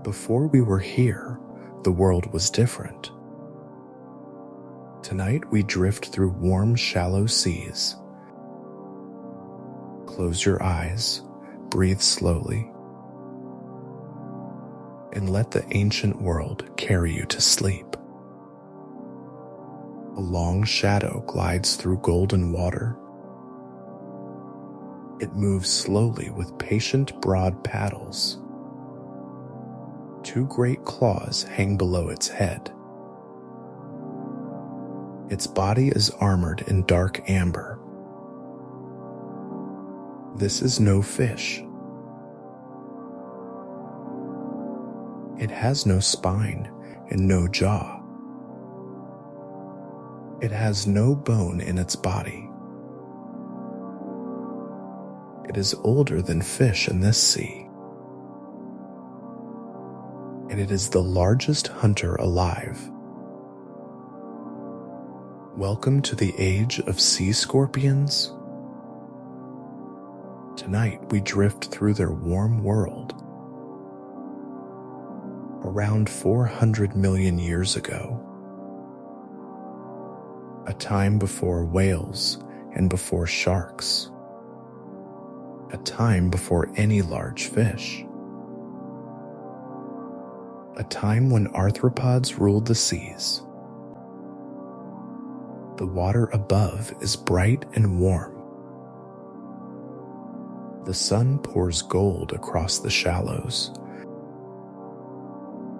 Before we were here, the world was different. Tonight we drift through warm, shallow seas. Close your eyes, breathe slowly, and let the ancient world carry you to sleep. A long shadow glides through golden water. It moves slowly with patient broad paddles. Two great claws hang below its head. Its body is armored in dark amber. This is no fish. It has no spine and no jaw. It has no bone in its body. It is older than fish in this sea. And it is the largest hunter alive. Welcome to the age of sea scorpions. Tonight we drift through their warm world. Around 400 million years ago, a time before whales and before sharks, a time before any large fish, a time when arthropods ruled the seas. The water above is bright and warm. The sun pours gold across the shallows.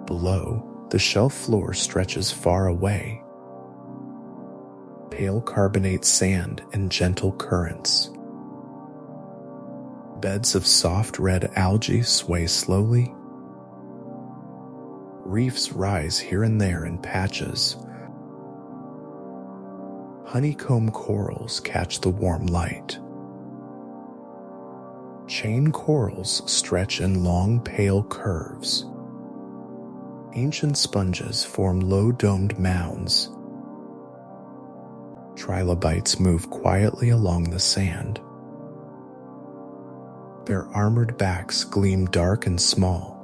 Below, the shelf floor stretches far away. Pale carbonate sand and gentle currents. Beds of soft red algae sway slowly. Reefs rise here and there in patches. Honeycomb corals catch the warm light. Chain corals stretch in long, pale curves. Ancient sponges form low-domed mounds. Trilobites move quietly along the sand. Their armored backs gleam dark and small.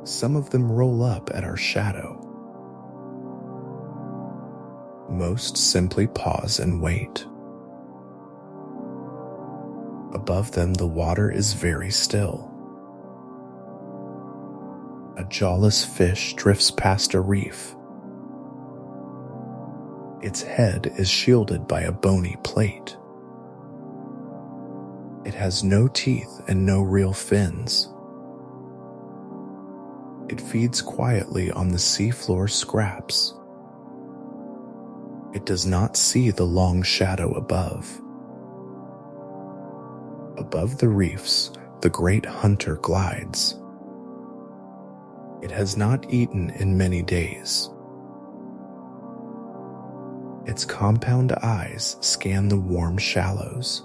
Some of them roll up at our shadow. Most simply pause and wait. Above them, the water is very still. A jawless fish drifts past a reef. Its head is shielded by a bony plate. It has no teeth and no real fins. It feeds quietly on the seafloor scraps. It does not see the long shadow above. Above the reefs, the great hunter glides. It has not eaten in many days. Its compound eyes scan the warm shallows.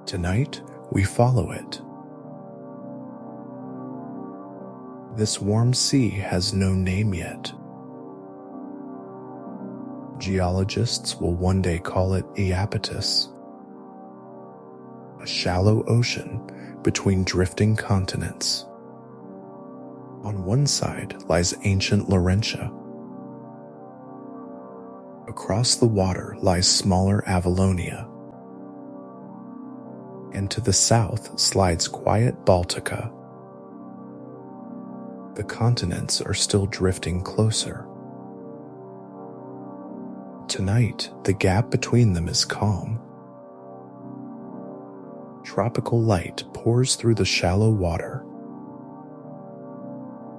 Tonight, we follow it. This warm sea has no name yet. Geologists will one day call it Eurypterus, a shallow ocean between drifting continents. On one side lies ancient Laurentia. Across the water lies smaller Avalonia. And to the south slides quiet Baltica. The continents are still drifting closer. Tonight, the gap between them is calm. Tropical light pours through the shallow water.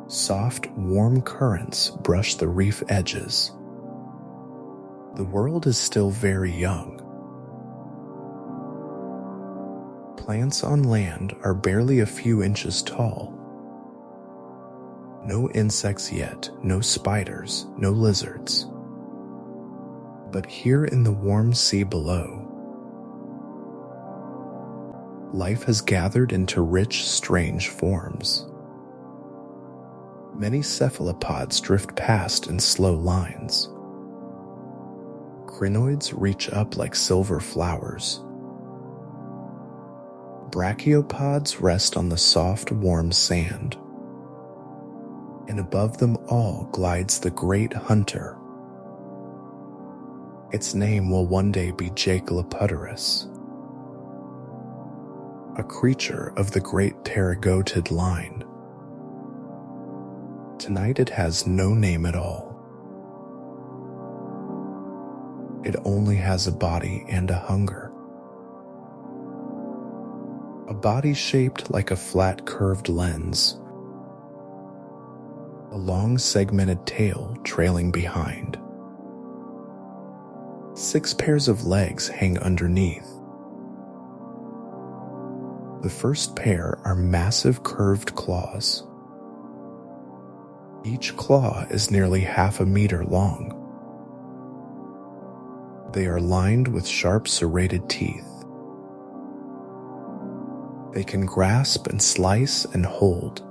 Soft, warm currents brush the reef edges. The world is still very young. Plants on land are barely a few inches tall. No insects yet, no spiders, no lizards. But here in the warm sea below, life has gathered into rich, strange forms. Many cephalopods drift past in slow lines. Crinoids reach up like silver flowers. brachiopods rest on the soft, warm sand, and above them all glides the great hunter. Its name will one day be Jaekelopterus, a creature of the great Pterygotid line. Tonight it has no name at all. It only has a body and a hunger. A body shaped like a flat curved lens, a long segmented tail trailing behind. 6 pairs of legs hang underneath. The first pair are massive curved claws. Each claw is nearly half a meter long. They are lined with sharp serrated teeth. They can grasp and slice and hold.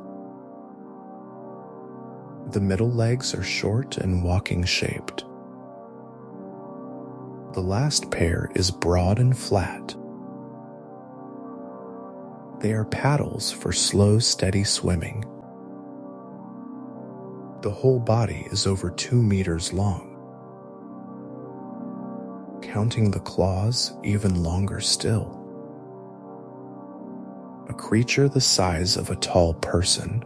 The middle legs are short and walking shaped. The last pair is broad and flat. They are paddles for slow, steady swimming. The whole body is over 2 meters long. Counting the claws, even longer still. A creature the size of a tall person,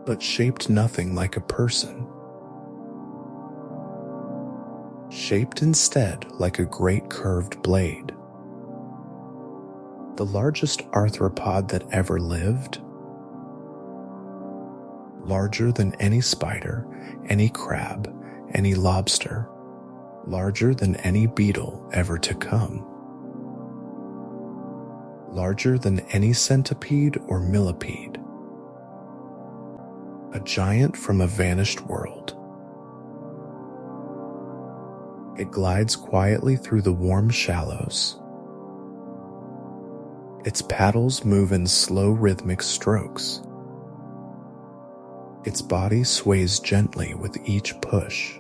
but shaped nothing like a person. Shaped instead like a great curved blade. The largest arthropod that ever lived. Larger than any spider, any crab, any lobster. Larger than any beetle ever to come. Larger than any centipede or millipede. A giant from a vanished world. It glides quietly through the warm shallows. Its paddles move in slow rhythmic strokes. Its body sways gently with each push.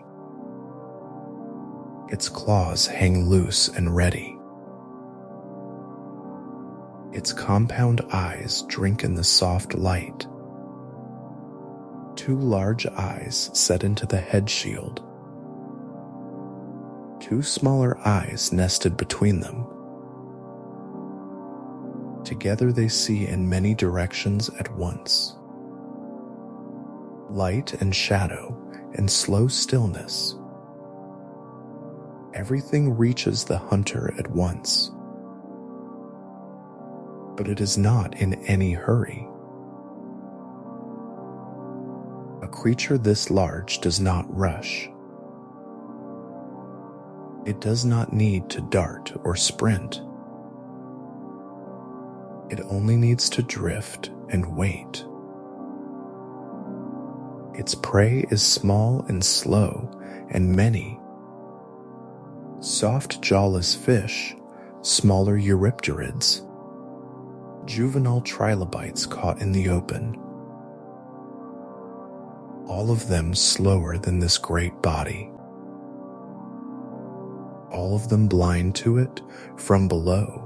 Its claws hang loose and ready. Its compound eyes drink in the soft light. 2 large eyes set into the head shield. 2 smaller eyes nested between them. Together they see in many directions at once. Light and shadow and slow stillness. Everything reaches the hunter at once. But it is not in any hurry. A creature this large does not rush. It does not need to dart or sprint. It only needs to drift and wait. Its prey is small and slow and many. Soft jawless fish, smaller Eurypterids, juvenile trilobites caught in the open. All of them slower than this great body. All of them blind to it from below.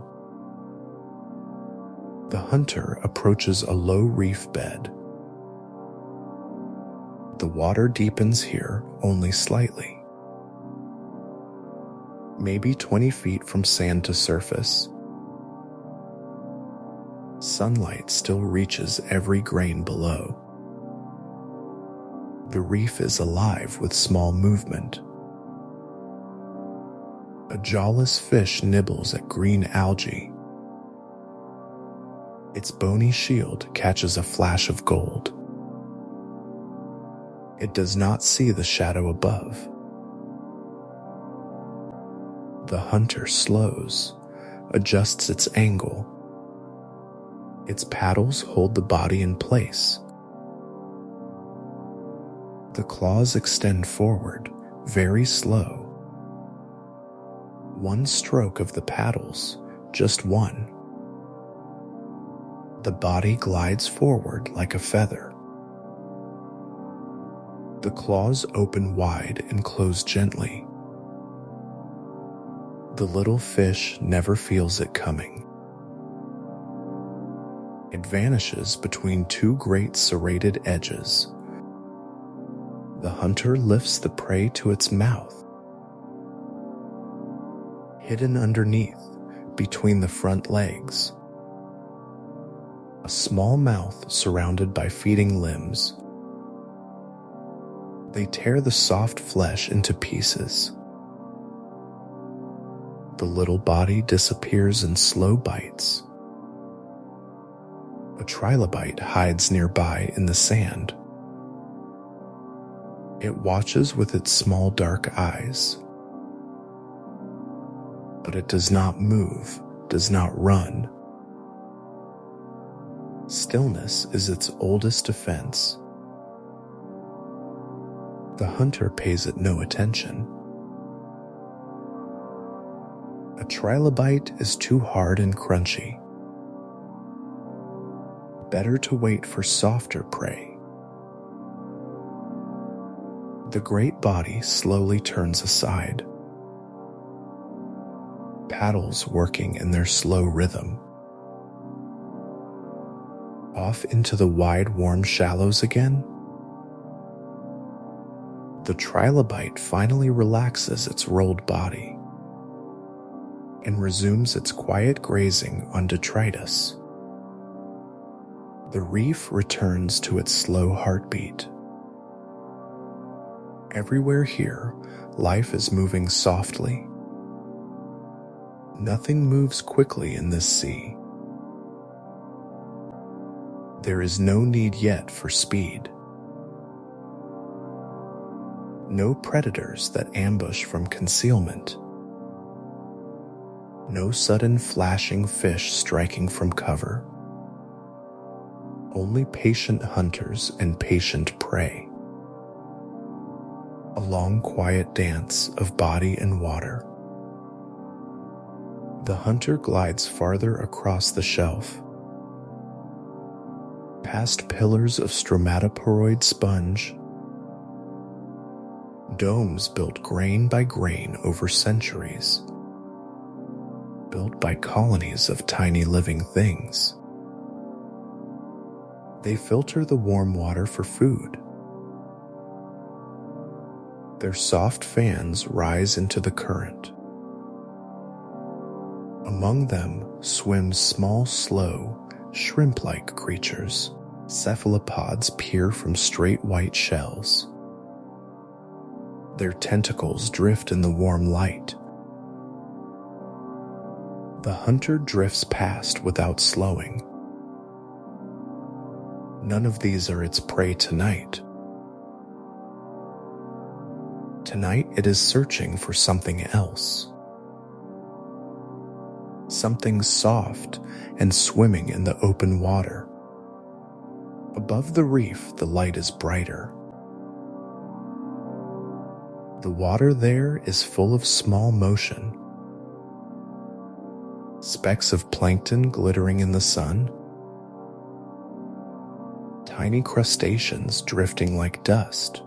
The hunter approaches a low reef bed. The water deepens here only slightly. Maybe 20 feet from sand to surface. Sunlight still reaches every grain below. The reef is alive with small movement. A jawless fish nibbles at green algae. Its bony shield catches a flash of gold. It does not see the shadow above. The hunter slows, adjusts its angle. Its paddles hold the body in place. The claws extend forward, very slow. One stroke of the paddles, just one. The body glides forward like a feather. The claws open wide and close gently. The little fish never feels it coming. It vanishes between two great serrated edges. The hunter lifts the prey to its mouth. Hidden underneath, between the front legs, a small mouth surrounded by feeding limbs. They tear the soft flesh into pieces. The little body disappears in slow bites. A trilobite hides nearby in the sand. It watches with its small dark eyes. But it does not move, does not run. Stillness is its oldest defense. The hunter pays it no attention. A trilobite is too hard and crunchy. Better to wait for softer prey. The great body slowly turns aside. Paddles working in their slow rhythm. Off into the wide, warm shallows again. The trilobite finally relaxes its rolled body and resumes its quiet grazing on detritus. The reef returns to its slow heartbeat. Everywhere here, life is moving softly. Nothing moves quickly in this sea. There is no need yet for speed. No predators that ambush from concealment. No sudden flashing fish striking from cover. Only patient hunters and patient prey. A long, quiet dance of body and water. The hunter glides farther across the shelf, past pillars of stromatoporoid sponge, domes built grain by grain over centuries, built by colonies of tiny living things. They filter the warm water for food. Their soft fans rise into the current. Among them swim small, slow, shrimp-like creatures. Cephalopods peer from straight white shells. Their tentacles drift in the warm light. The hunter drifts past without slowing. None of these are its prey tonight. Tonight it is searching for something else. Something soft and swimming in the open water. Above the reef, the light is brighter. The water there is full of small motion. Specks of plankton glittering in the sun. Tiny crustaceans drifting like dust.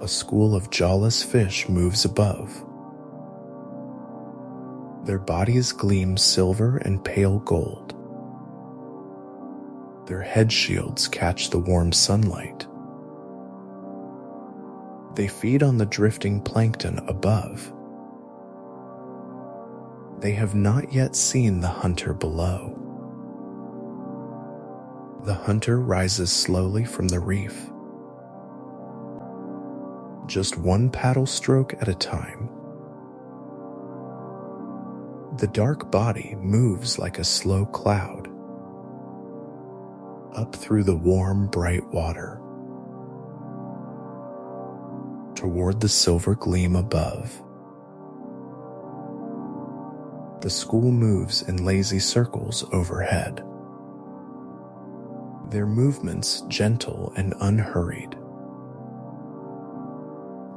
A school of jawless fish moves above. Their bodies gleam silver and pale gold. Their head shields catch the warm sunlight. They feed on the drifting plankton above. They have not yet seen the hunter below. The hunter rises slowly from the reef. Just one paddle stroke at a time. The dark body moves like a slow cloud, up through the warm, bright water, toward the silver gleam above. The school moves in lazy circles overhead, their movements gentle and unhurried.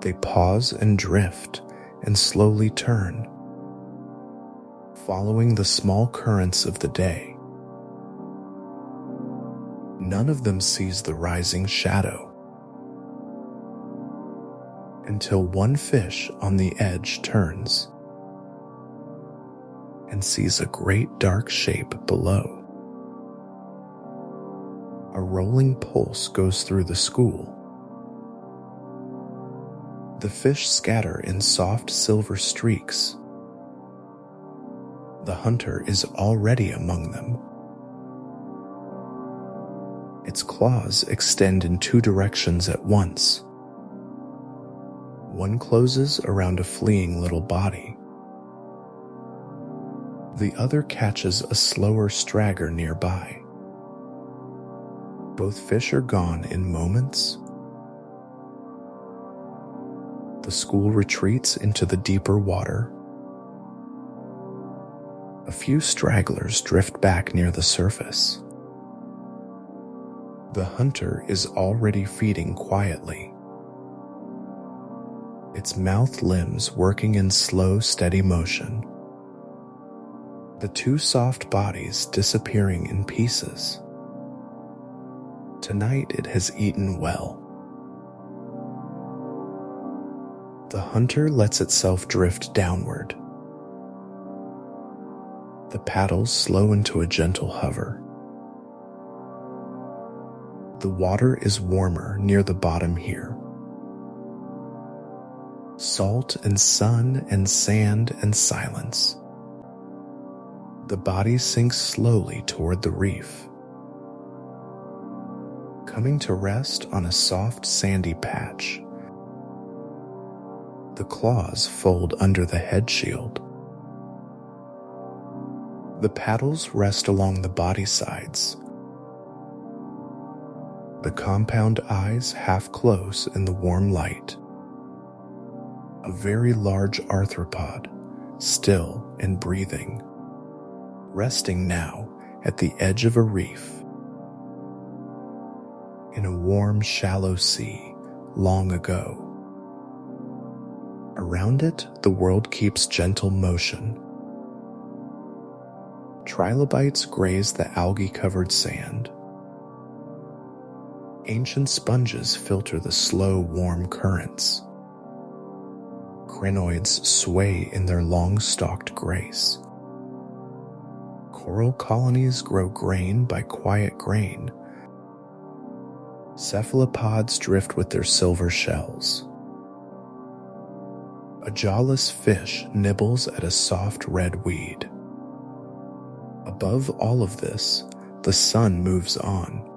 They pause and drift and slowly turn, following the small currents of the day. None of them sees the rising shadow, until one fish on the edge turns and sees a great dark shape below. A rolling pulse goes through the school. The fish scatter in soft silver streaks. The hunter is already among them. Its claws extend in two directions at once. One closes around a fleeing little body. The other catches a slower stragger nearby. Both fish are gone in moments. The school retreats into the deeper water. A few stragglers drift back near the surface. The hunter is already feeding quietly, its mouth limbs working in slow, steady motion. The two soft bodies disappearing in pieces. Tonight it has eaten well. The hunter lets itself drift downward. The paddles slow into a gentle hover. The water is warmer near the bottom here. Salt and sun and sand and silence. The body sinks slowly toward the reef, coming to rest on a soft sandy patch. The claws fold under the head shield. The paddles rest along the body sides. The compound eyes half close in the warm light. A very large arthropod, still and breathing, resting now at the edge of a reef. In a warm, shallow sea long ago. Around it, the world keeps gentle motion. Trilobites graze the algae-covered sand. Ancient sponges filter the slow, warm currents. Crinoids sway in their long-stalked grace. Coral colonies grow grain by quiet grain. Cephalopods drift with their silver shells. A jawless fish nibbles at a soft red weed. Above all of this, the sun moves on.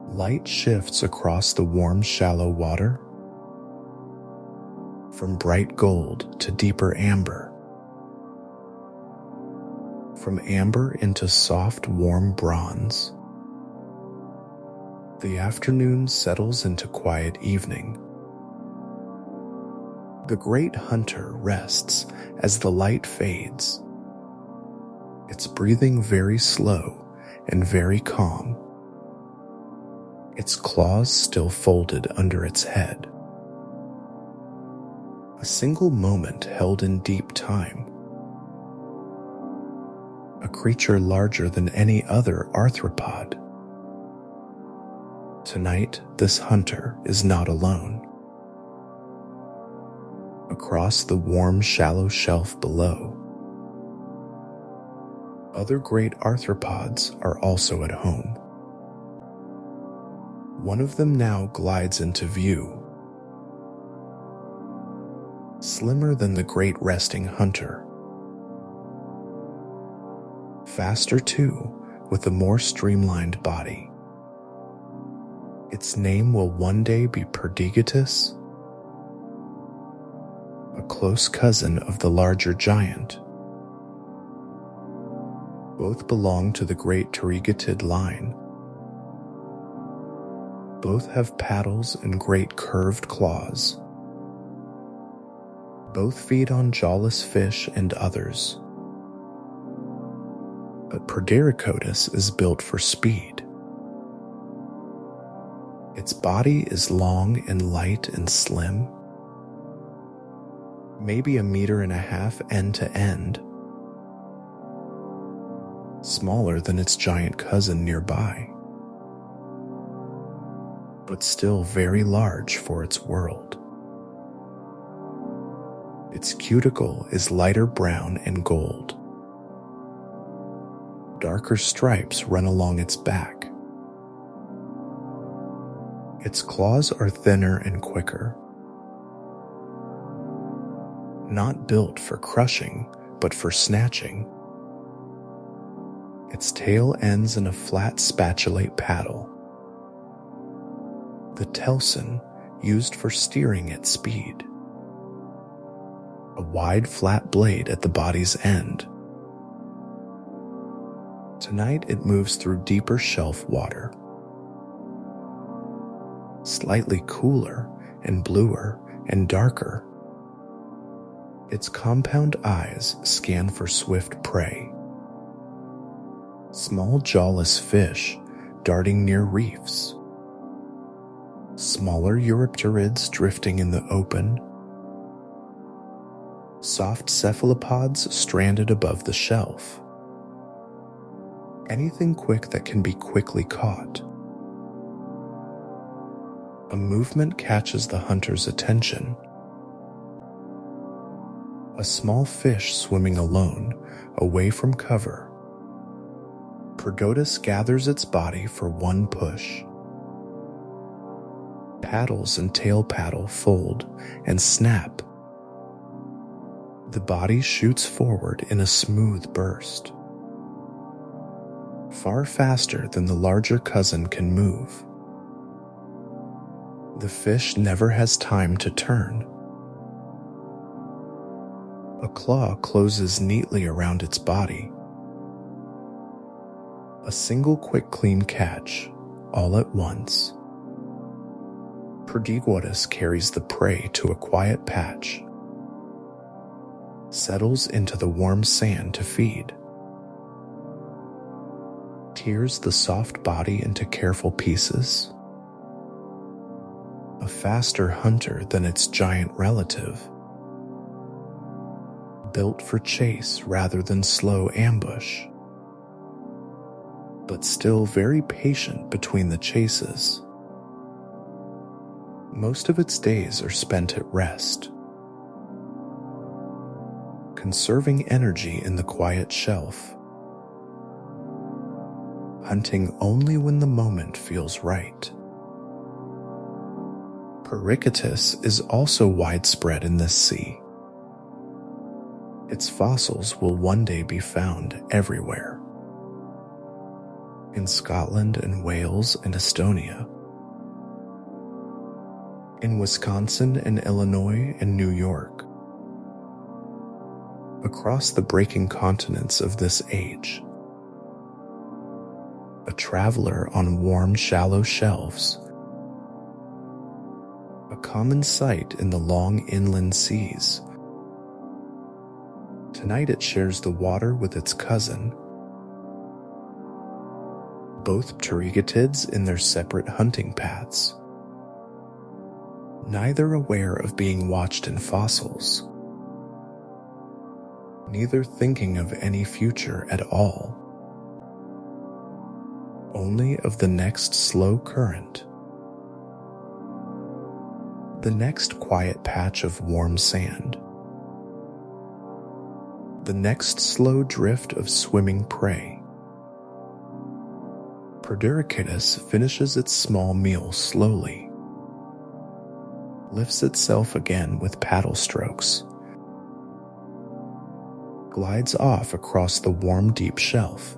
Light shifts across the warm, shallow water, from bright gold to deeper amber, from amber into soft, warm bronze. The afternoon settles into quiet evening. The great hunter rests as the light fades, its breathing very slow and very calm, its claws still folded under its head. A single moment held in deep time. A creature larger than any other arthropod. Tonight, this hunter is not alone. Across the warm, shallow shelf below, other great arthropods are also at home. One of them now glides into view. Slimmer than the great resting hunter. Faster too, with a more streamlined body. Its name will one day be Pterygotus, a close cousin of the larger giant. Both belong to the great Pterygotid line. Both have paddles and great curved claws. Both feed on jawless fish and others. But Pterygotus is built for speed. Its body is long and light and slim, maybe 1.5 meters end to end, smaller than its giant cousin nearby, but still very large for its world. Its cuticle is lighter brown and gold. Darker stripes run along its back. Its claws are thinner and quicker. Not built for crushing, but for snatching. Its tail ends in a flat spatulate paddle. The telson used for steering at speed. A wide flat blade at the body's end. Tonight it moves through deeper shelf water. Slightly cooler and bluer and darker. Its compound eyes scan for swift prey. Small jawless fish darting near reefs. Smaller Eurypterids drifting in the open. Soft cephalopods stranded above the shelf. Anything quick that can be quickly caught. A movement catches the hunter's attention. A small fish swimming alone, away from cover. Pterygotus gathers its body for one push. Paddles and tail paddle fold and snap. The body shoots forward in a smooth burst. Far faster than the larger cousin can move. The fish never has time to turn. A claw closes neatly around its body. A single quick clean catch, all at once. Pterygotus carries the prey to a quiet patch. Settles into the warm sand to feed. Tears the soft body into careful pieces. A faster hunter than its giant relative. Built for chase rather than slow ambush. But still very patient between the chases. Most of its days are spent at rest. Conserving energy in the quiet shelf. Hunting only when the moment feels right. Pterygotus is also widespread in this sea. Its fossils will one day be found everywhere. In Scotland and Wales and Estonia. In Wisconsin and Illinois and New York. Across the breaking continents of this age. A traveler on warm, shallow shelves. A common sight in the long inland seas. Tonight it shares the water with its cousin. Both Pterygotids in their separate hunting paths. Neither aware of being watched in fossils. Neither thinking of any future at all. Only of the next slow current. The next quiet patch of warm sand. The next slow drift of swimming prey. Pterygotus finishes its small meal slowly. Lifts itself again with paddle strokes. Glides off across the warm deep shelf.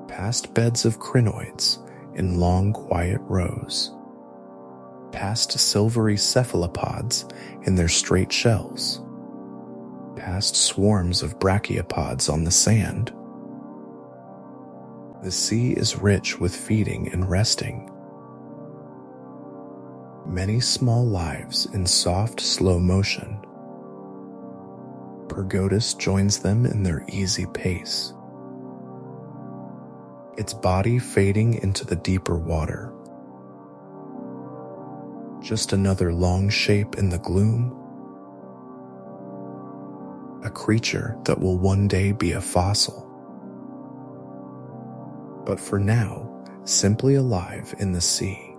Past beds of crinoids in long quiet rows. Past silvery cephalopods in their straight shells. Past swarms of brachiopods on the sand. The sea is rich with feeding and resting. Many small lives in soft, slow motion. Pterygotus joins them in their easy pace. Its body fading into the deeper water. Just another long shape in the gloom. A creature that will one day be a fossil. But for now, simply alive in the sea.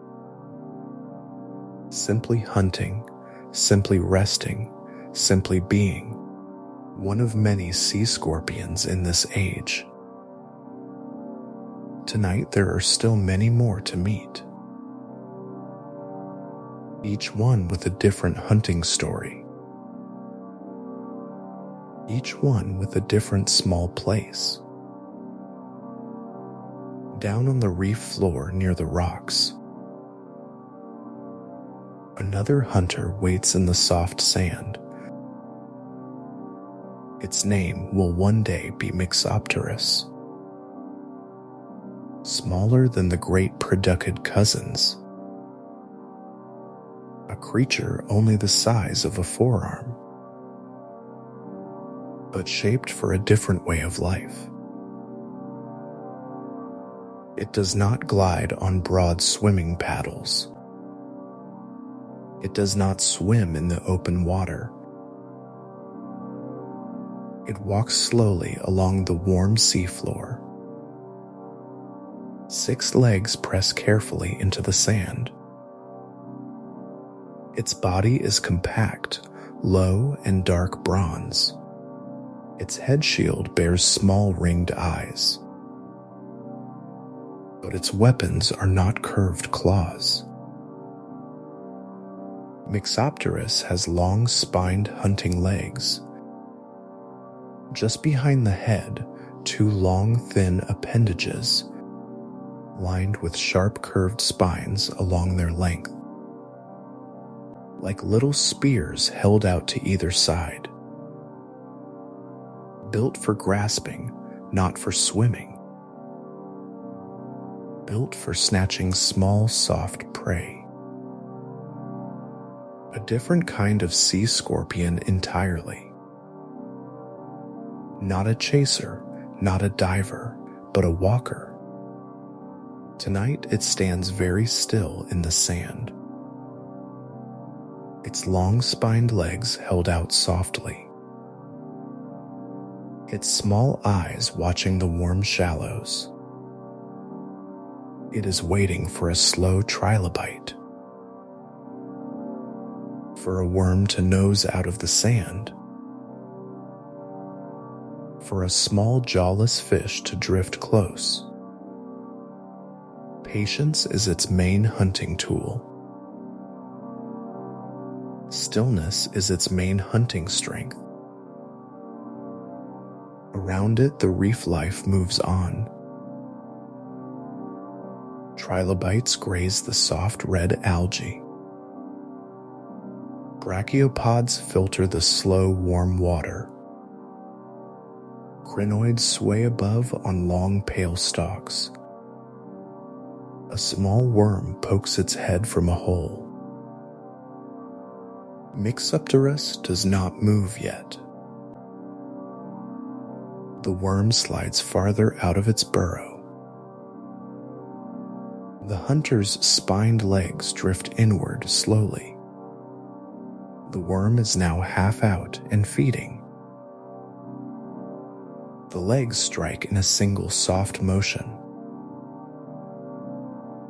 Simply hunting, simply resting, simply being, one of many sea scorpions in this age. Tonight there are still many more to meet, each one with a different hunting story, each one with a different small place. Down on the reef floor near the rocks, another hunter waits in the soft sand. Its name will one day be Mixopterus. Smaller than the great Pterygotid cousins, a creature only the size of a forearm, but shaped for a different way of life. It does not glide on broad swimming paddles. It does not swim in the open water. It walks slowly along the warm seafloor. 6 legs press carefully into the sand. Its body is compact, low and dark bronze. Its head shield bears small ringed eyes. But its weapons are not curved claws. Mixopterus has long spined hunting legs. Just behind the head, 2 long thin appendages, lined with sharp curved spines along their length, like little spears held out to either side. Built for grasping, not for swimming. Built for snatching small, soft prey. A different kind of sea scorpion entirely. Not a chaser, not a diver, but a walker. Tonight it stands very still in the sand. Its long spined legs held out softly. Its small eyes watching the warm shallows. It is waiting for a slow trilobite, for a worm to nose out of the sand, for a small jawless fish to drift close. Patience is its main hunting tool. Stillness is its main hunting strength. Around it, the reef life moves on. Trilobites graze the soft red algae. Brachiopods filter the slow, warm water. Crinoids sway above on long, pale stalks. A small worm pokes its head from a hole. Mixopterus does not move yet. The worm slides farther out of its burrow. The hunter's spined legs drift inward slowly. The worm is now half out and feeding. The legs strike in a single soft motion.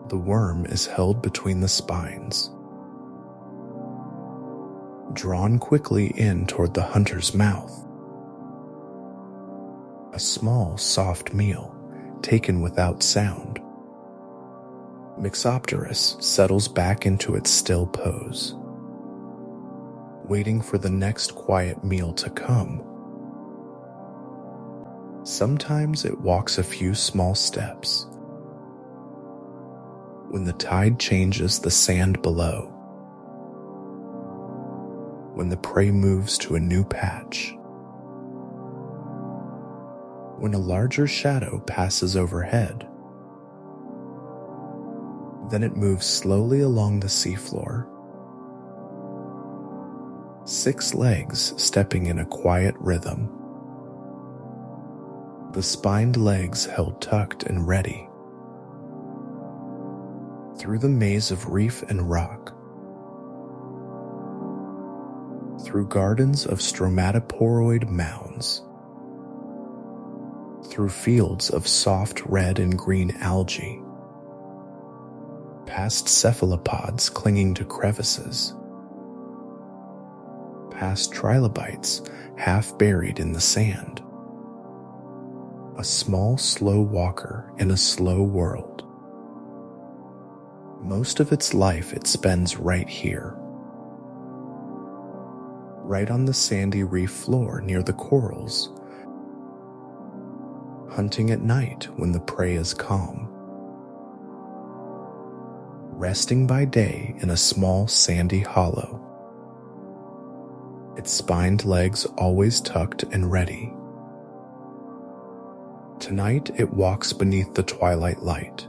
The worm is held between the spines, drawn quickly in toward the hunter's mouth. A small, soft meal, taken without sound. Mixopterus settles back into its still pose, waiting for the next quiet meal to come. Sometimes it walks a few small steps. When the tide changes the sand below, when the prey moves to a new patch, when a larger shadow passes overhead, then it moves slowly along the seafloor, 6 legs stepping in a quiet rhythm, the spined legs held tucked and ready. Through the maze of reef and rock, through gardens of stromatoporoid mounds, through fields of soft red and green algae, past cephalopods clinging to crevices, past trilobites half buried in the sand. A small, slow walker in a slow world. Most of its life it spends right here, right on the sandy reef floor near the corals, hunting at night when the prey is calm, resting by day in a small sandy hollow, its spined legs always tucked and ready. Tonight it walks beneath the twilight light.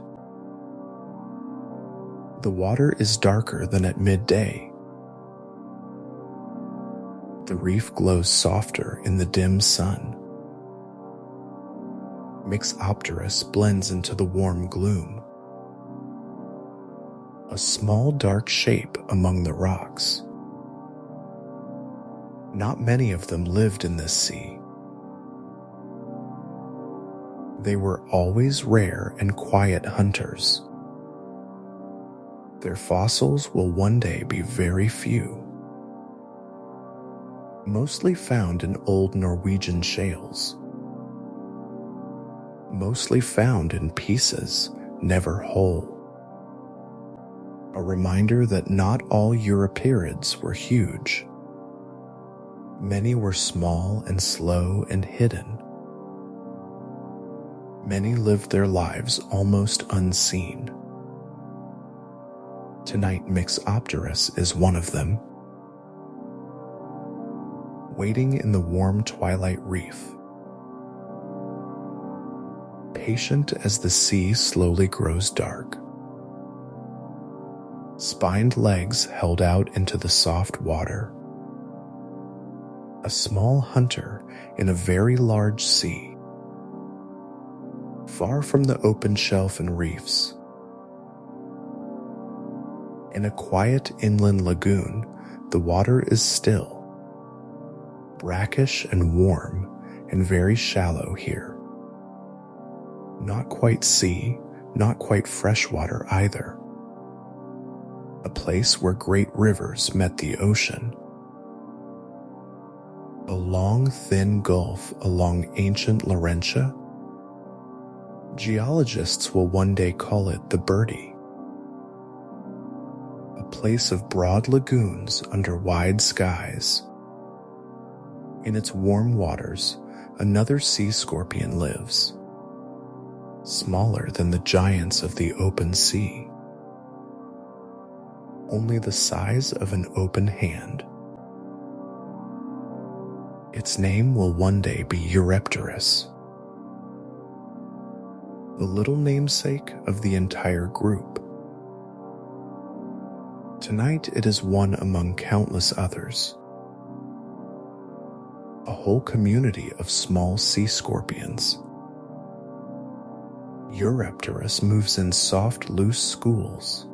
The water is darker than at midday. The reef glows softer in the dim sun. Mixopterus blends into the warm gloom. A small dark shape among the rocks. Not many of them lived in this sea. They were always rare and quiet hunters. Their fossils will one day be very few. Mostly found in old Norwegian shales. Mostly found in pieces, never whole. A reminder that not all Eurypterids were huge. Many were small and slow and hidden. Many lived their lives almost unseen. Tonight Mixopterus is one of them. Waiting in the warm twilight reef. Patient as the sea slowly grows dark. Spined legs held out into the soft water. A small hunter in a very large sea. Far from the open shelf and reefs. In a quiet inland lagoon, the water is still. Brackish and warm and very shallow here. Not quite sea, not quite freshwater either. A place where great rivers met the ocean. A long, thin gulf along ancient Laurentia. Geologists will one day call it the Bertie. A place of broad lagoons under wide skies. In its warm waters, another sea scorpion lives. Smaller than the giants of the open sea. Only the size of an open hand. Its name will one day be Eurypterus. The little namesake of the entire group. Tonight it is one among countless others. A whole community of small sea scorpions. Eurypterus moves in soft, loose schools.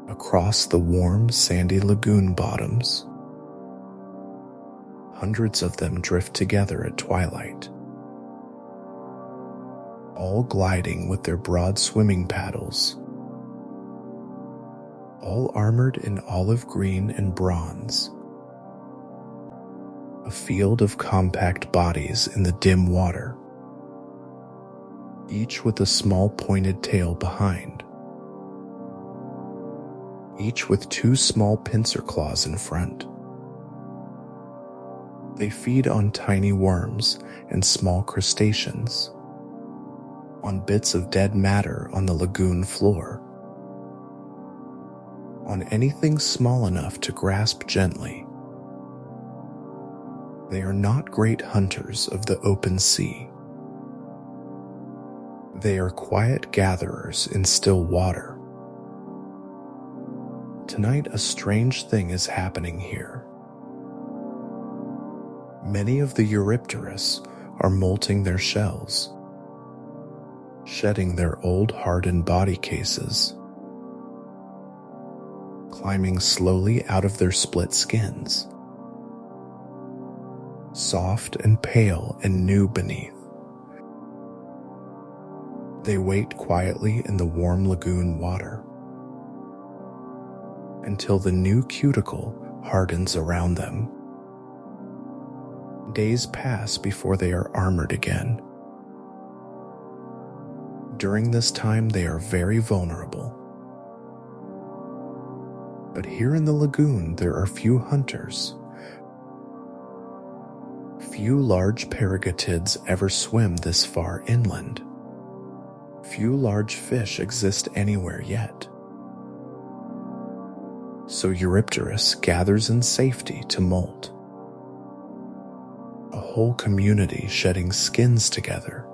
Across the warm, sandy lagoon bottoms. Hundreds of them drift together at twilight. All gliding with their broad swimming paddles. All armored in olive green and bronze. A field of compact bodies in the dim water. Each with a small pointed tail behind. Each with two small pincer claws in front. They feed on tiny worms and small crustaceans, on bits of dead matter on the lagoon floor, on anything small enough to grasp gently. They are not great hunters of the open sea. They are quiet gatherers in still water. Tonight a strange thing is happening here. Many of the Eurypterus are molting their shells, shedding their old hardened body cases, climbing slowly out of their split skins, soft and pale and new beneath. They wait quietly in the warm lagoon water until the new cuticle hardens around them. Days pass before they are armored again. During this time, they are very vulnerable. But here in the lagoon, there are few hunters. Few large Pterygotids ever swim this far inland. Few large fish exist anywhere yet. So Eurypterus gathers in safety to molt. A whole community shedding skins together.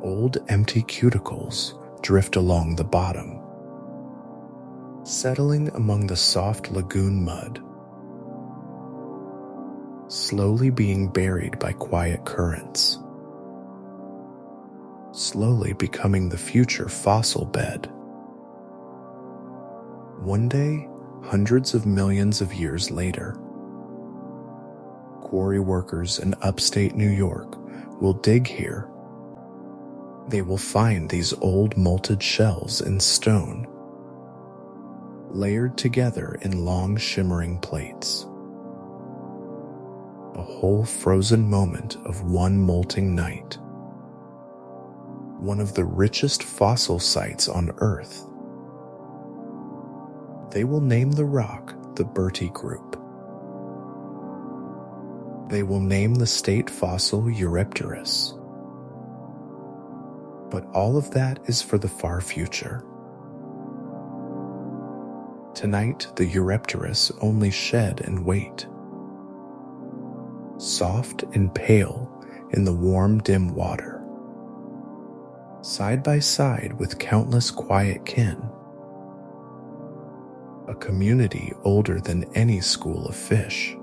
Old empty cuticles drift along the bottom, settling among the soft lagoon mud, slowly being buried by quiet currents, slowly becoming the future fossil bed. One day, hundreds of millions of years later, quarry workers in upstate New York will dig here. They will find these old molted shells in stone, layered together in long shimmering plates. A whole frozen moment of one molting night. One of the richest fossil sites on Earth. They will name the rock the Bertie group. They will name the state fossil Eurypterus. But all of that is for the far future. Tonight, the Eurypterus only shed and wait. Soft and pale in the warm, dim water. Side by side with countless quiet kin. A community older than any school of fish.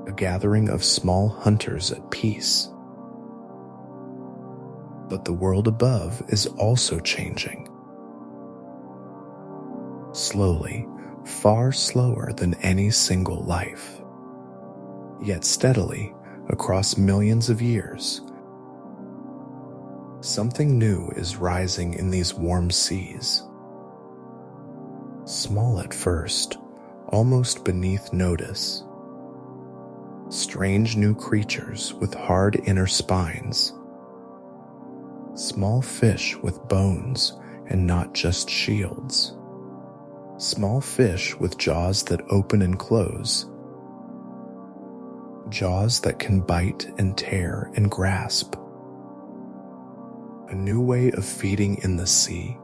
A gathering of small hunters at peace. But the world above is also changing. Slowly, far slower than any single life. Yet steadily, across millions of years, something new is rising in these warm seas. Small at first, almost beneath notice. Strange new creatures with hard inner spines. Small fish with bones and not just shields. Small fish with jaws that open and close. Jaws that can bite and tear and grasp. A new way of feeding in the sea.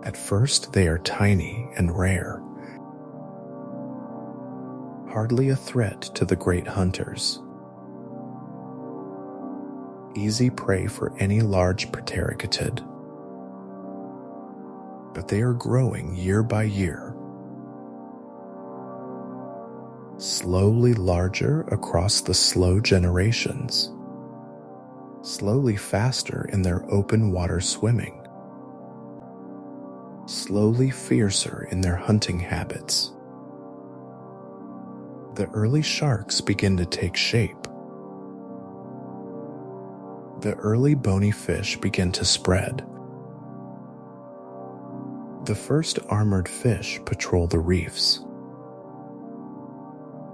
At first they are tiny and rare. Hardly a threat to the great hunters. Easy prey for any large Pterygotid. But they are growing year by year. Slowly larger across the slow generations. Slowly faster in their open water swimming. Slowly fiercer in their hunting habits. The early sharks begin to take shape. The early bony fish begin to spread. The first armored fish patrol the reefs.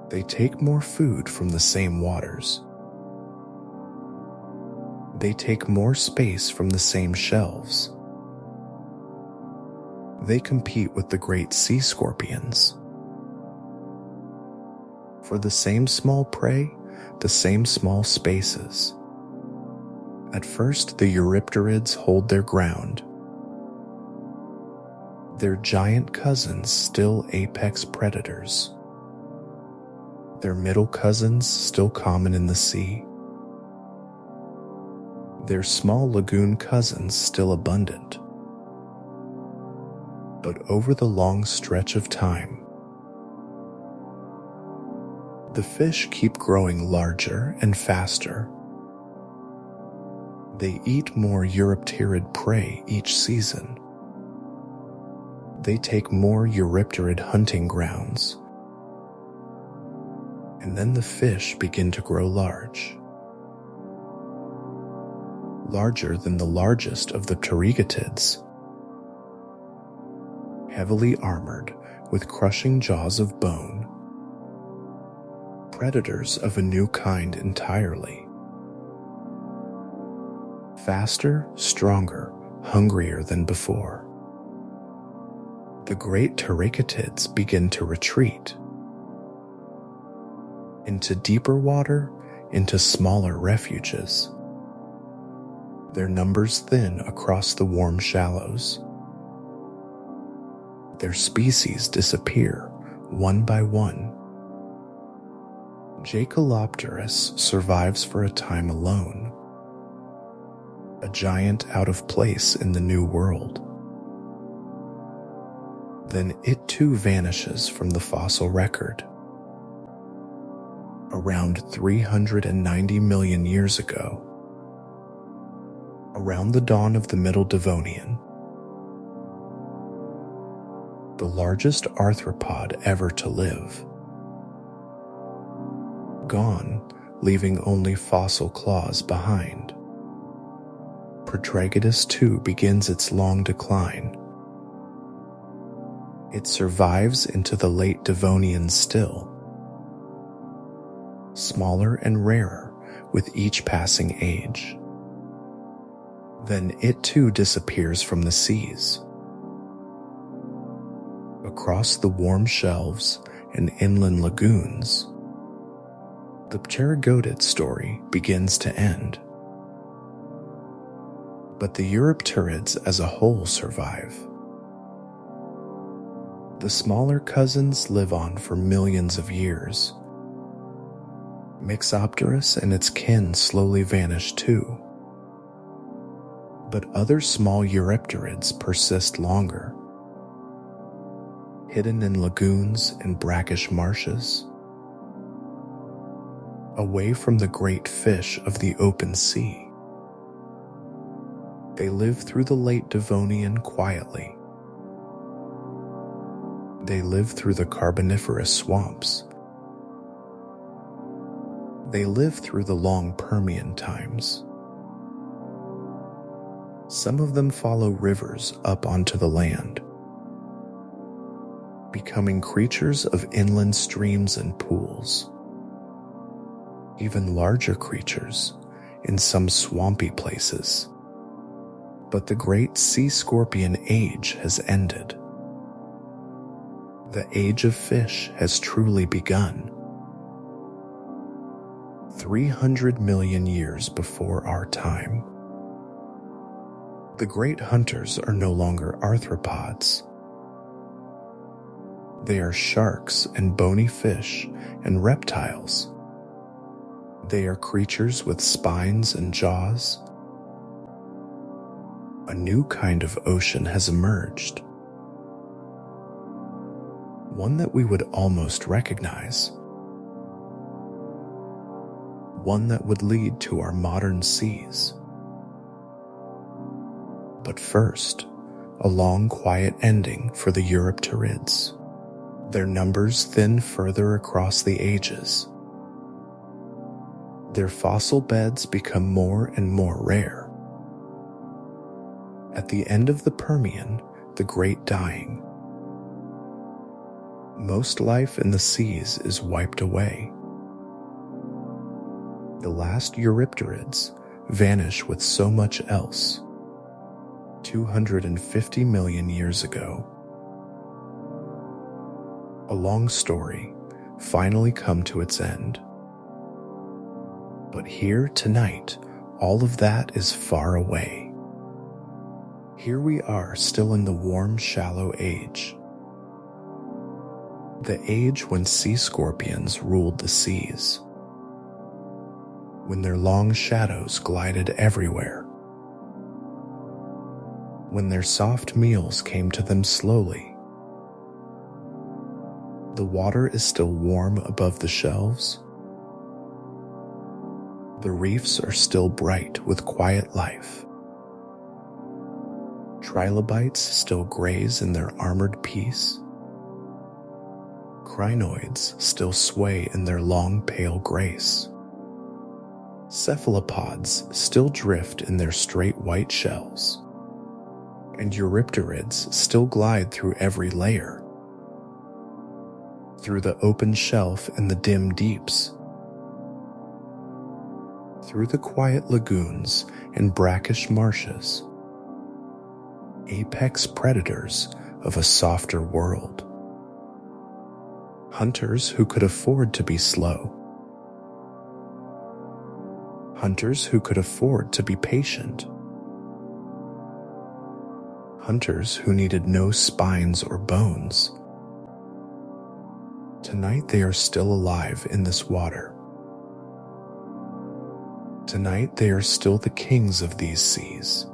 They take more food from the same waters. They take more space from the same shelves. They compete with the great sea scorpions. For the same small prey, the same small spaces. At first, the Eurypterids hold their ground. Their giant cousins still apex predators. Their middle cousins still common in the sea. Their small lagoon cousins still abundant. But over the long stretch of time, the fish keep growing larger and faster. They eat more Eurypterid prey each season. They take more Eurypterid hunting grounds. And then the fish begin to grow large. Larger than the largest of the Pterygotids. heavily armored with crushing jaws of bone. Predators of a new kind entirely. Faster, stronger, hungrier than before. The great Pterygotids begin to retreat into deeper water, into smaller refuges. Their numbers thin across the warm shallows. Their species disappear one by one. Jaekelopterus survives for a time alone, a giant out of place in the New World. Then it too vanishes from the fossil record. Around 390 million years ago, around the dawn of the Middle Devonian, the largest arthropod ever to live. Gone, leaving only fossil claws behind. Pterygotus too begins its long decline. It survives into the late Devonian still, smaller and rarer with each passing age. Then it too disappears from the seas. Across the warm shelves and inland lagoons, the Pterygotid story begins to end. But the Eurypterids as a whole survive. The smaller cousins live on for millions of years. Mixopterus and its kin slowly vanish too. But other small Eurypterids persist longer, hidden in lagoons and brackish marshes, away from the great fish of the open sea. They live through the late Devonian quietly. They live through the Carboniferous swamps. They live through the long Permian times. Some of them follow rivers up onto the land, becoming creatures of inland streams and pools. Even larger creatures in some swampy places. But the great sea scorpion age has ended. The age of fish has truly begun. 300 million years before our time. The great hunters are no longer arthropods. They are sharks and bony fish and reptiles. They are creatures with spines and jaws. A new kind of ocean has emerged. One that we would almost recognize. One that would lead to our modern seas. But first, a long quiet ending for the Eurypterids. Their numbers thin further across the ages. Their fossil beds become more and more rare. At the end of the Permian, the great dying, most life in the seas is wiped away. The last Eurypterids vanish with so much else. 250 million years ago. A long story finally come to its end. But here tonight, all of that is far away. Here we are still in the warm, shallow age. The age when sea scorpions ruled the seas. When their long shadows glided everywhere. When their soft meals came to them slowly. The water is still warm above the shelves. The reefs are still bright with quiet life. Trilobites still graze in their armored peace. Crinoids still sway in their long pale grace. Cephalopods still drift in their straight white shells. and Eurypterids still glide through every layer, through the open shelf in the dim deeps, through the quiet lagoons and brackish marshes, apex predators of a softer world. Hunters who could afford to be slow. Hunters who could afford to be patient. Hunters who needed no spines or bones. Tonight they are still alive in this water. Tonight they are still the kings of these seas.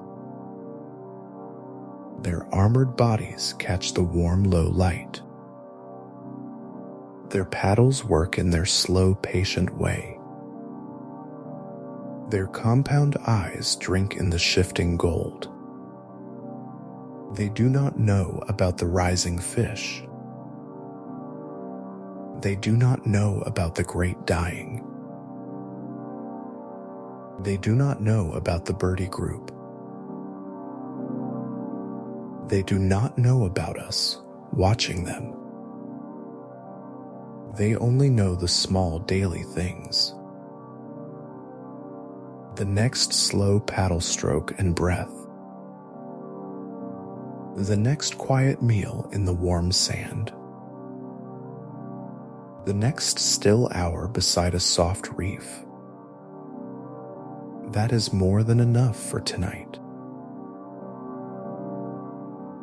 Their armored bodies catch the warm, low light. Their paddles work in their slow, patient way. Their compound eyes drink in the shifting gold. They do not know about the rising fish. They do not know about the great dying. They do not know about the Bertie group. They do not know about us watching them. They only know the small daily things. The next slow paddle stroke and breath. The next quiet meal in the warm sand. The next still hour beside a soft reef. That is more than enough for tonight.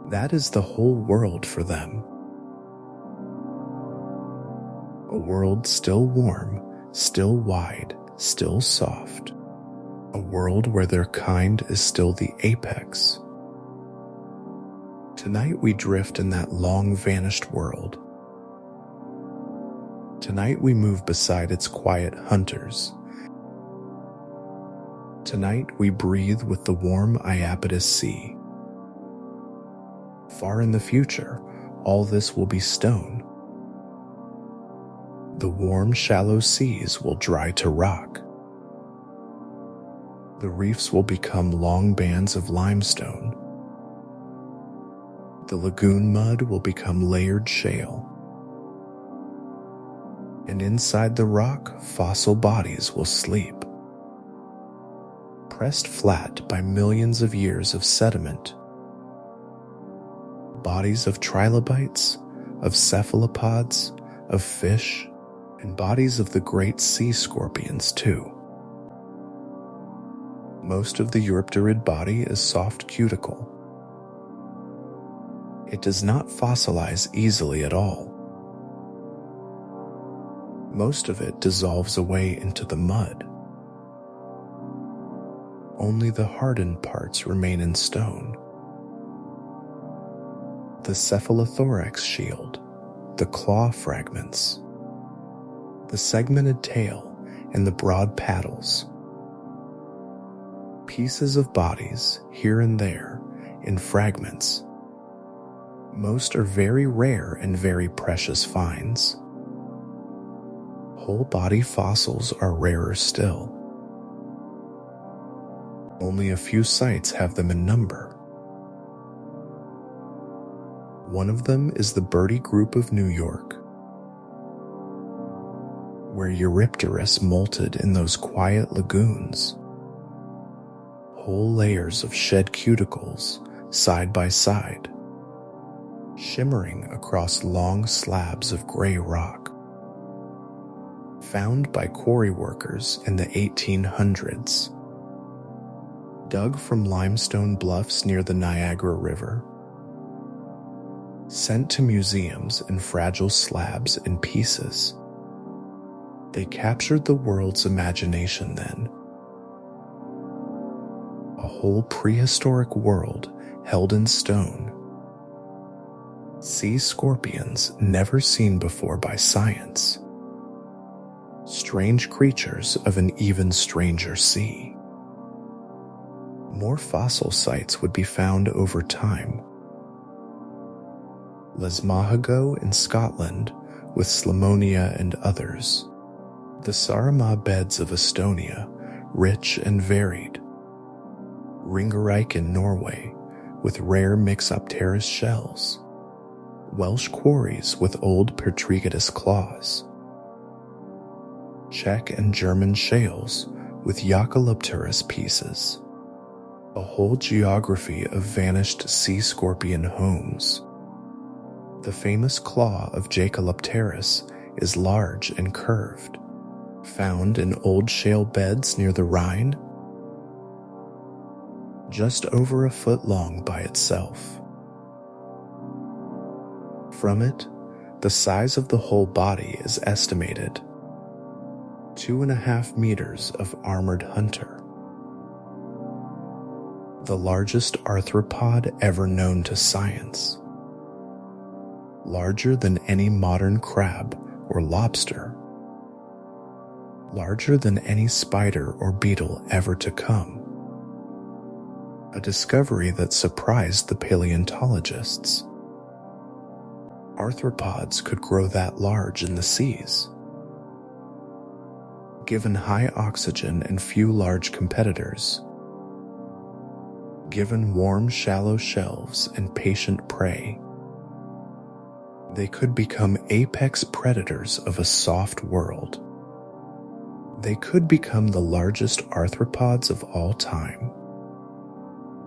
That is the whole world for them. A world still warm, still wide, still soft. A world where their kind is still the apex. Tonight we drift in that long vanished world. Tonight we move beside its quiet hunters. Tonight we breathe with the warm Iapetus sea. Far in the future, all this will be stone. The warm, shallow seas will dry to rock. The reefs will become long bands of limestone. The lagoon mud will become layered shale. And inside the rock, fossil bodies will sleep, pressed flat by millions of years of sediment. Bodies of trilobites, of cephalopods, of fish, and bodies of the great sea scorpions too. Most of the Eurypterid body is soft cuticle. It does not fossilize easily at all. Most of it dissolves away into the mud. Only the hardened parts remain in stone. The cephalothorax shield, the claw fragments, the segmented tail, and the broad paddles. Pieces of bodies, here and there, in fragments. Most are very rare and very precious finds. Whole body fossils are rarer still. Only a few sites have them in number. One of them is the Bertie group of New York, where Eurypterus molted in those quiet lagoons. Whole layers of shed cuticles, side by side, shimmering across long slabs of gray rock. Found by quarry workers in the 1800s. Dug from limestone bluffs near the Niagara River. Sent to museums in fragile slabs and pieces. They captured the world's imagination then. A whole prehistoric world held in stone. Sea scorpions never seen before by science. Strange creatures of an even stranger sea. More fossil sites would be found over time. Lesmahago in Scotland, with Slamonia and others. The Saaremaa beds of Estonia, rich and varied. Ringerike in Norway, with rare Mixopterus shells, Welsh quarries with old Pterygotus claws, Czech and German shales with Jaekelopterus pieces, a whole geography of vanished sea scorpion homes. The famous claw of Jaekelopterus is large and curved, found in old shale beds near the Rhine, just over a foot long by itself. From it, the size of the whole body is estimated 2.5 meters of armored hunter, the largest arthropod ever known to science, larger than any modern crab or lobster, larger than any spider or beetle ever to come, a discovery that surprised the paleontologists. Arthropods could grow that large in the seas. Given high oxygen and few large competitors, given warm, shallow shelves and patient prey, they could become apex predators of a soft world. They could become the largest arthropods of all time.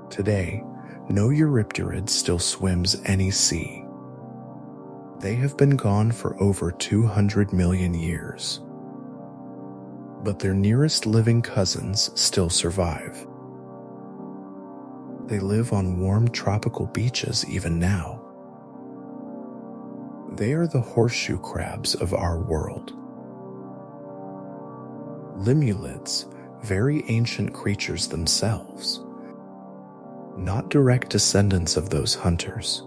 Today, no Eurypterids still swims any sea. They have been gone for over 200 million years. But their nearest living cousins still survive. They live on warm tropical beaches even now. They are the horseshoe crabs of our world. Limulids, very ancient creatures themselves, not direct descendants of those hunters,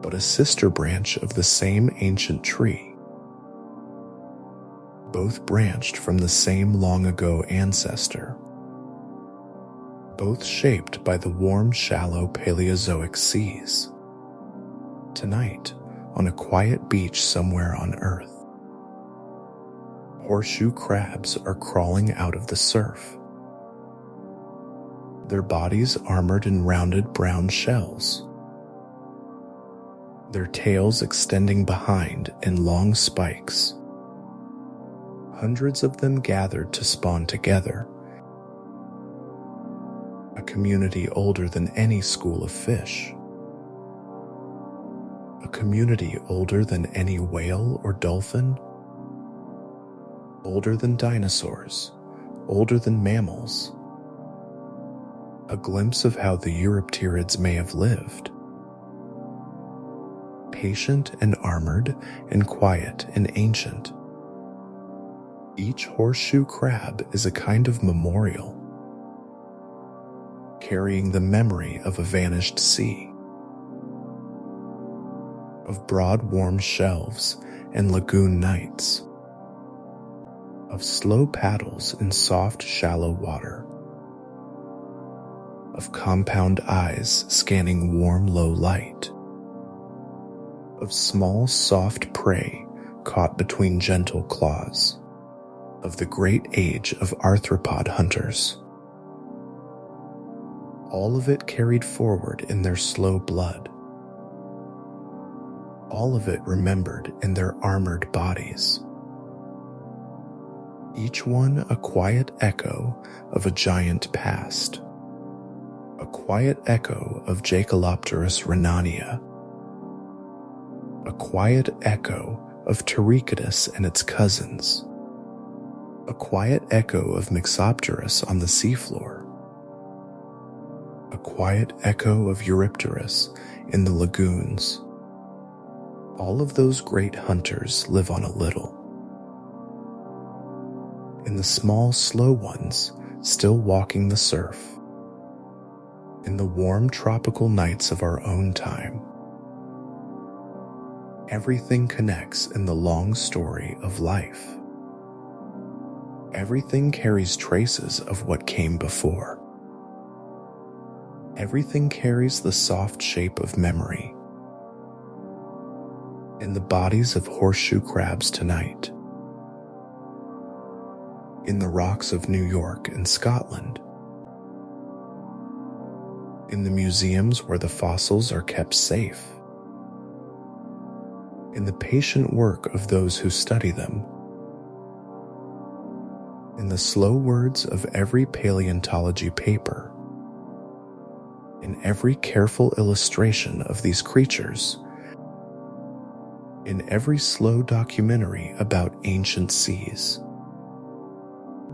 but a sister branch of the same ancient tree, both branched from the same long-ago ancestor, both shaped by the warm, shallow Paleozoic seas. Tonight, on a quiet beach somewhere on Earth, horseshoe crabs are crawling out of the surf, their bodies armored in rounded brown shells, their tails extending behind in long spikes. Hundreds of them gathered to spawn together, a community older than any school of fish, a community older than any whale or dolphin, older than dinosaurs, older than mammals, a glimpse of how the Eurypterids may have lived. Patient and armored and quiet and ancient, each horseshoe crab is a kind of memorial, carrying the memory of a vanished sea, of broad warm shelves and lagoon nights, of slow paddles in soft shallow water, of compound eyes scanning warm low light, of small soft prey caught between gentle claws, of the great age of arthropod hunters. All of it carried forward in their slow blood, all of it remembered in their armored bodies, each one a quiet echo of a giant past, a quiet echo of Jaekelopterus renania, a quiet echo of Pterygotus and its cousins, a quiet echo of Mixopterus on the seafloor, a quiet echo of Eurypterus in the lagoons. All of those great hunters live on a little. In the small, slow ones, still walking the surf, in the warm tropical nights of our own time, everything connects in the long story of life. Everything carries traces of what came before. Everything carries the soft shape of memory. In the bodies of horseshoe crabs tonight, in the rocks of New York and Scotland, in the museums where the fossils are kept safe, in the patient work of those who study them, in the slow words of every paleontology paper, in every careful illustration of these creatures, in every slow documentary about ancient seas.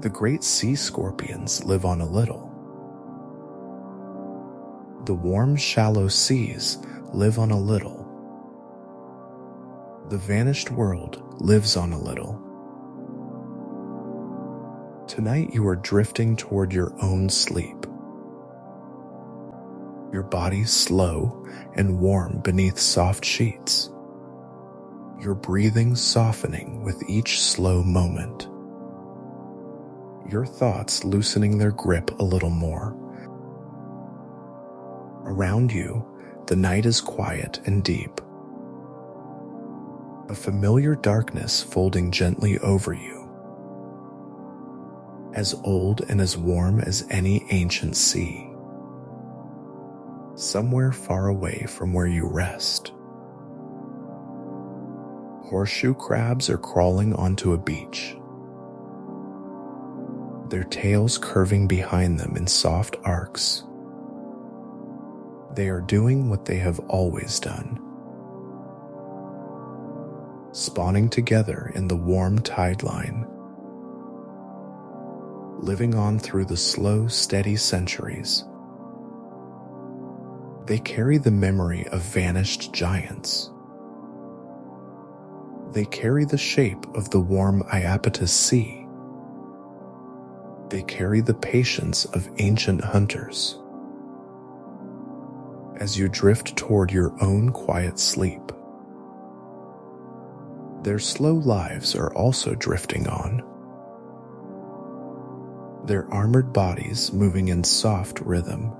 The great sea scorpions live on a little. The warm, shallow seas live on a little. The vanished world lives on a little. Tonight you are drifting toward your own sleep. Your body slow and warm beneath soft sheets. Your breathing softening with each slow moment. Your thoughts loosening their grip a little more. Around you, the night is quiet and deep. A familiar darkness folding gently over you. As old and as warm as any ancient sea. Somewhere far away from where you rest. Horseshoe crabs are crawling onto a beach. Their tails curving behind them in soft arcs. They are doing what they have always done. Spawning together in the warm tide line. Living on through the slow, steady centuries. They carry the memory of vanished giants. They carry the shape of the warm Iapetus Sea. They carry the patience of ancient hunters. As you drift toward your own quiet sleep, their slow lives are also drifting on. Their armored bodies moving in soft rhythm.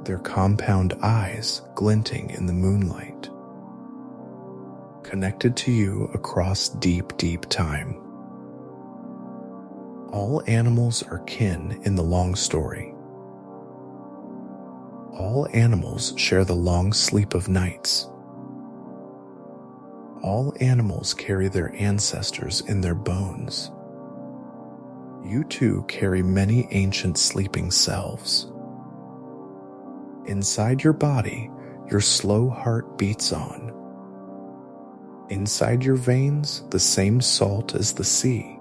Their compound eyes glinting in the moonlight. Connected to you across deep, deep time. All animals are kin in the long story. All animals share the long sleep of nights. All animals carry their ancestors in their bones. You too carry many ancient sleeping selves. Inside your body, your slow heart beats on. Inside your veins, the same salt as the sea.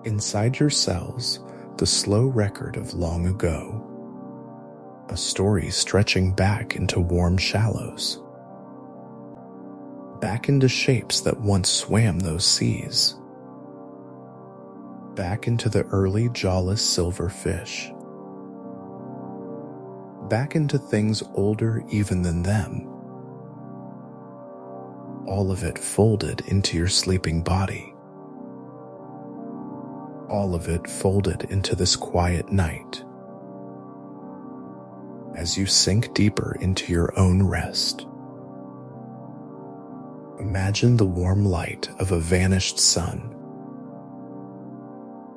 Inside your cells, the slow record of long ago. A story stretching back into warm shallows. Back into shapes that once swam those seas. Back into the early jawless silver fish. Back into things older even than them. All of it folded into your sleeping body. All of it folded into this quiet night. As you sink deeper into your own rest. Imagine the warm light of a vanished sun,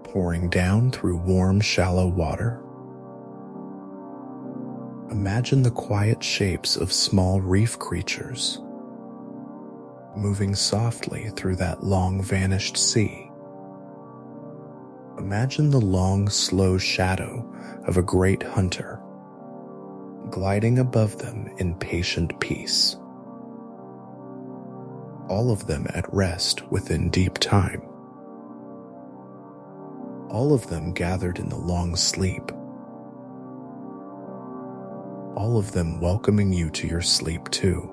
pouring down through warm, shallow water. Imagine the quiet shapes of small reef creatures, moving softly through that long vanished sea. Imagine the long, slow shadow of a great hunter, gliding above them in patient peace. All of them at rest within deep time. All of them gathered in the long sleep. All of them welcoming you to your sleep too.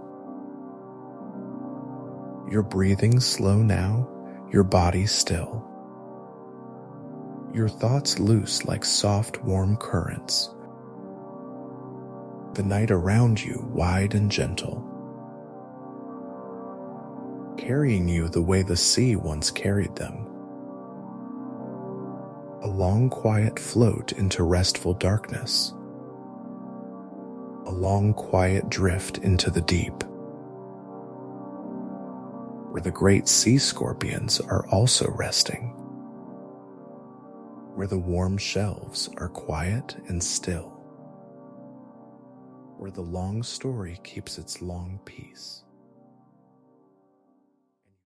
Your breathing slow now, your body still. Your thoughts loose like soft, warm currents. The night around you wide and gentle. Carrying you the way the sea once carried them. A long quiet float into restful darkness. A long quiet drift into the deep. Where the great sea scorpions are also resting. where the warm shelves are quiet and still, where the long story keeps its long peace.